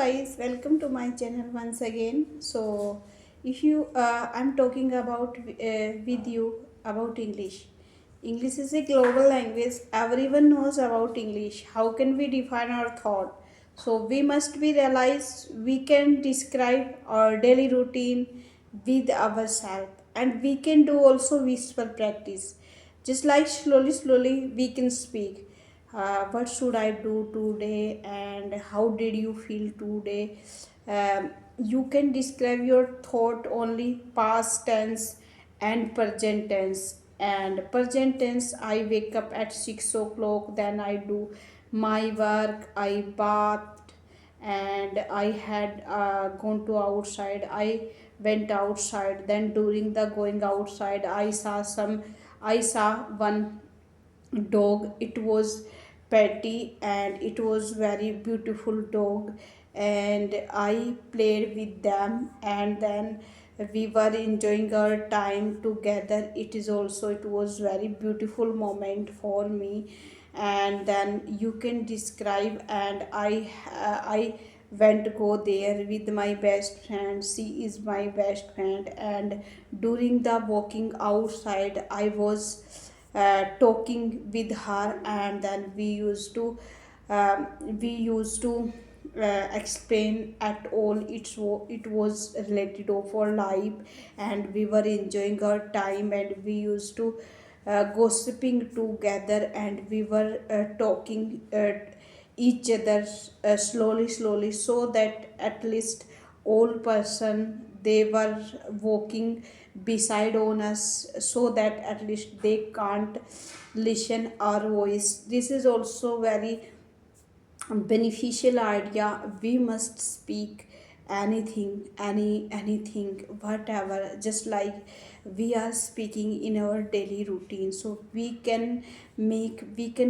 guys, welcome to my channel once again. So, if you, I'm talking about with you about English. English is a global language. Everyone knows about English. How can we define our thought? So we must be realize we can describe our daily routine with ourselves, and we can do also whisper practice. Just like slowly we can speak. What should I do today, and how did you feel today? You can describe your thought only past tense and present tense. And present tense, I wake up at 6 o'clock, then I do my work, I bathed, and I had gone to outside. I went outside. Then during the going outside, I saw one dog. It was petty and it was very beautiful dog, and I played with them, and then we were enjoying our time together. It was very beautiful moment for me. And then you can describe, and I went go there with my best friend. She is my best friend, and during the walking outside I was talking with her, and then um, we used to explain at all. It was related of our life, and we were enjoying our time, and we used to gossiping together, and we were talking each other slowly, so that at least all person they were walking beside on us, so that at least they can't listen our voice. This is also very beneficial idea. We must speak anything whatever, just like we are speaking in our daily routine. So we can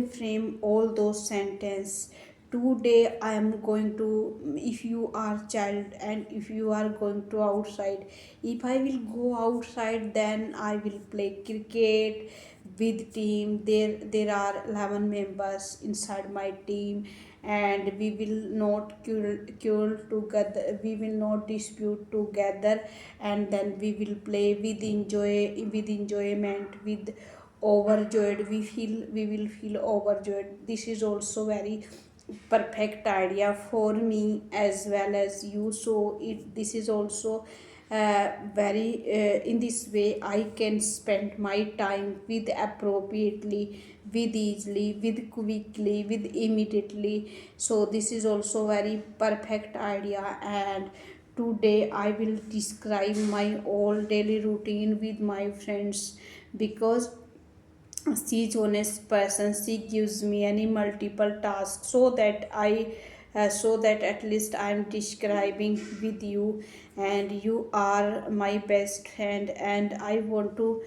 frame all those sentence. Today I am going to, if you are child and if you are going to outside, if I will go outside, then I will play cricket with team. There are 11 members inside my team, and we will not kill together, we will not dispute together, and then we will play with enjoyment, with overjoyed. We will feel overjoyed. This is also very perfect idea for me as well as you. So this is also very in this way I can spend my time with appropriately, with easily, with quickly, with immediately. So this is also very perfect idea. And today I will describe my all daily routine with my friends, because she is honest person. She gives me any multiple tasks, so that at least I am describing with you, and you are my best friend, and I want to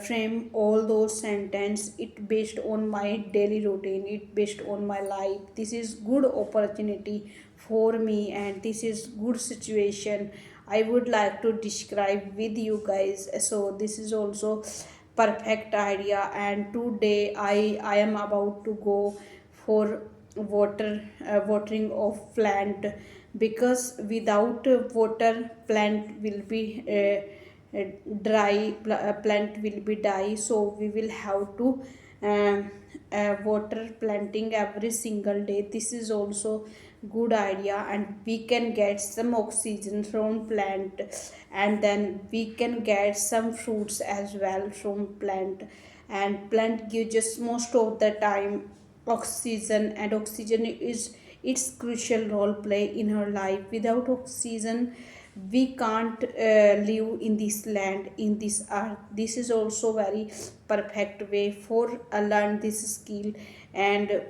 frame all those sentence it based on my daily routine, it based on my life. This is good opportunity for me, and this is good situation I would like to describe with you guys. So this is also perfect idea. And today I am about to go for watering of plant, because without water plant will be plant will be die. So we will have to um, water planting every single day. This is also good idea, and we can get some oxygen from plant, and then we can get some fruits as well from plant. And plant gives us most of the time oxygen, and oxygen is its crucial role play in our life. Without oxygen we can't live in this land, in this earth. This is also very perfect way for learn this skill. And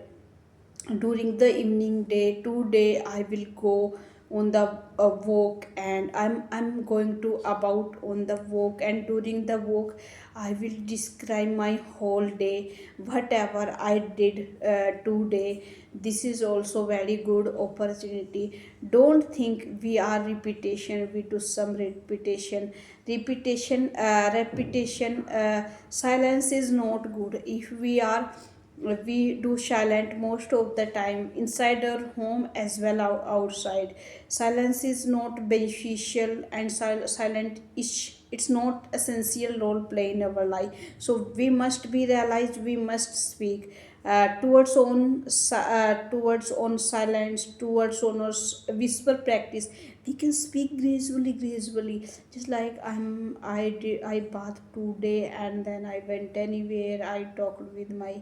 during the evening day today I will go on the walk, and I'm going to about on the walk, and during the walk I will describe my whole day, whatever I did today. This is also very good opportunity. Don't think we are repetition, we do some repetition. Silence is not good. If we are we do silent most of the time inside our home as well outside. Silence is not beneficial, and silent is it's not essential role play in our life. So we must be realized, we must speak towards on silence, towards on our whisper practice. We can speak gradually, just like I bathed today and then I went anywhere, I talked with my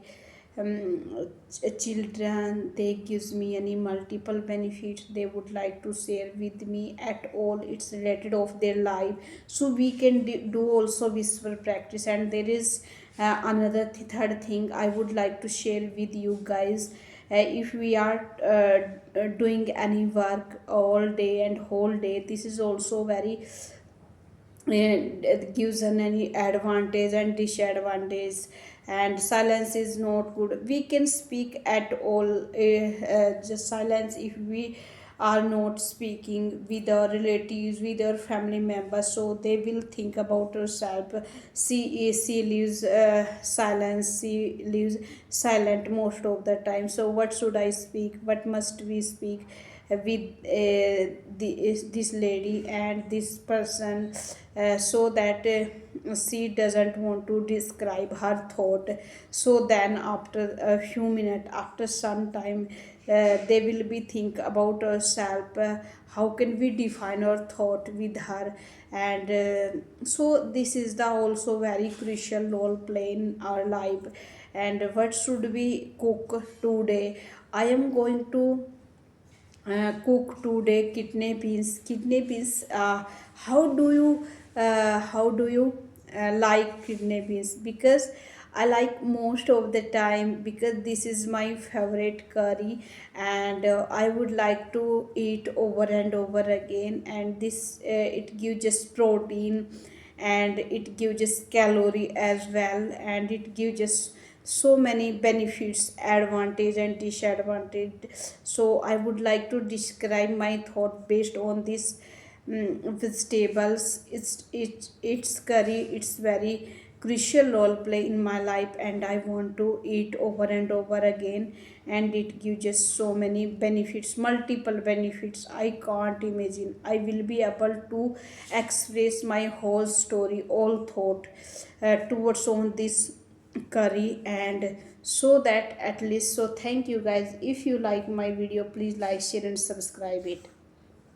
children. They gives me any multiple benefits they would like to share with me at all, it's related of their life. So we can do also whisper practice. And there is another third thing I would like to share with you guys. If we are doing any work all day and whole day, this is also very it gives an any advantage and disadvantage. And silence is not good, we can speak at all. Just silence, if we are not speaking with our relatives, with our family members, so they will think about herself. She lives silence, she lives silent most of the time. So what should I speak, what must we speak with this lady and this person, so that she doesn't want to describe her thought. So then after a few minutes, after some time, they will be think about herself, how can we define our thought with her. And so this is the also very crucial role play in our life. And what should we cook today? I am going to cook today kidney beans. How do you like kidney beans? Because I like most of the time, because this is my favorite curry, and I would like to eat over and over again. And this it gives just protein, and it gives just calorie as well, and it gives just so many benefits, advantage and disadvantage. So I would like to describe my thought based on this vegetables. It's curry, it's very crucial role play in my life, and I want to eat over and over again. And it gives just so many benefits, multiple benefits I can't imagine. I will be able to express my whole story, all thought towards on this curry. And so that at least, so thank you guys. If you like my video, please like, share and subscribe it.